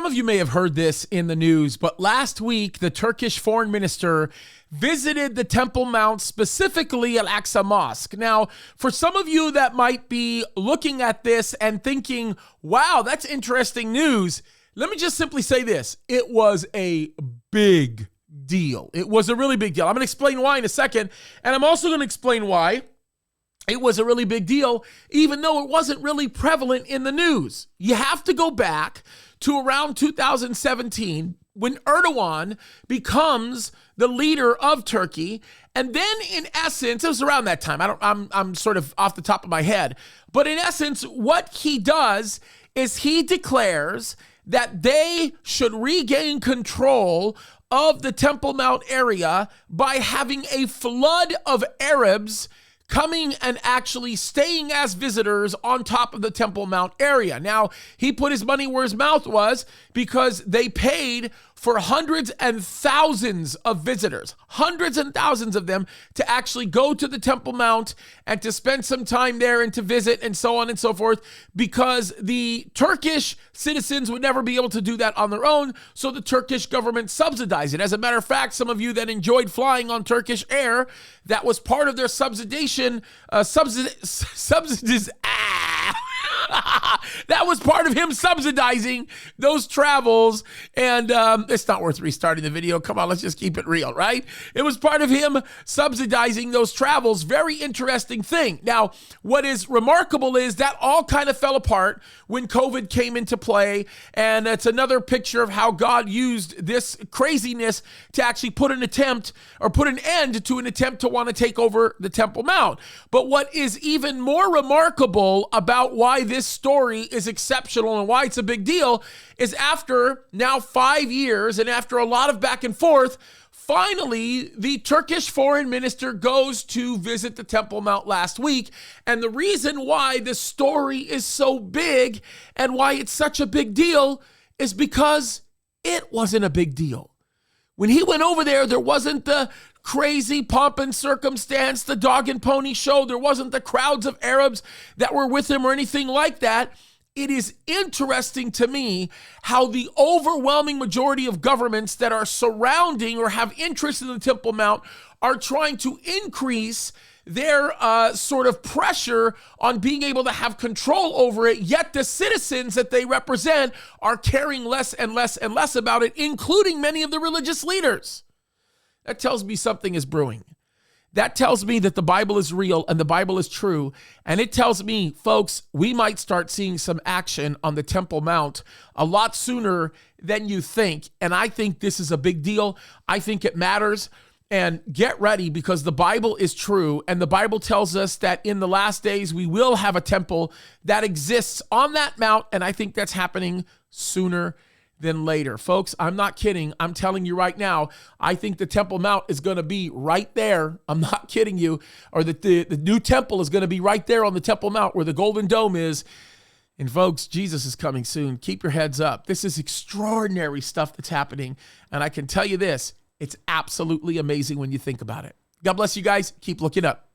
Some of you may have heard this in the news, but last week, the Turkish foreign minister visited the Temple Mount, specifically Al-Aqsa Mosque. Now, for some of you that might be looking at this and thinking, wow, that's interesting news, let me just simply say this. It was a big deal. It was a really big deal. I'm going to explain why in a second, and I'm also going to explain why it was a really big deal, even though it wasn't really prevalent in the news. You have to go back to around 2017 when Erdogan becomes the leader of Turkey. And then in essence, it was around that time. I'm sort of off the top of my head. But in essence, what he does is he declares that they should regain control of the Temple Mount area by having a flood of Arabs coming and actually staying as visitors on top of the Temple Mount area. Now, he put his money where his mouth was because they paid for hundreds and thousands of visitors, hundreds and thousands of them, to actually go to the Temple Mount and to spend some time there and to visit and so on and so forth, because the Turkish citizens would never be able to do that on their own, so the Turkish government subsidized it. As a matter of fact, some of you that enjoyed flying on Turkish Air, that was part of their subsidization, that was part of him subsidizing those travels. And it's not worth restarting the video. Come on, let's just keep it real, right? It was part of him subsidizing those travels. Very interesting thing. Now, what is remarkable is that all kind of fell apart when COVID came into play. And it's another picture of how God used this craziness to actually put an end to an attempt to want to take over the Temple Mount. But what is even more remarkable about why this story is exceptional and why it's a big deal is after now 5 years and after a lot of back and forth, finally, the Turkish foreign minister goes to visit the Temple Mount last week. And the reason why this story is so big and why it's such a big deal is because it wasn't a big deal. When he went over there wasn't the crazy pomp and circumstance, the dog and pony show. There wasn't the crowds of Arabs that were with him or anything like that. It is interesting to me how the overwhelming majority of governments that are surrounding or have interest in the Temple Mount are trying to increase their sort of pressure on being able to have control over it, yet the citizens that they represent are caring less and less and less about it, including many of the religious leaders. That tells me something is brewing. That tells me that the Bible is real and the Bible is true. And it tells me, folks, we might start seeing some action on the Temple Mount a lot sooner than you think. And I think this is a big deal. I think it matters. And get ready, because the Bible is true. And the Bible tells us that in the last days, we will have a temple that exists on that mount. And I think that's happening sooner than later. Folks, I'm not kidding. I'm telling you right now, I think the Temple Mount is going to be right there. I'm not kidding you. Or the new temple is going to be right there on the Temple Mount where the Golden Dome is. And folks, Jesus is coming soon. Keep your heads up. This is extraordinary stuff that's happening. And I can tell you this, it's absolutely amazing when you think about it. God bless you guys. Keep looking up.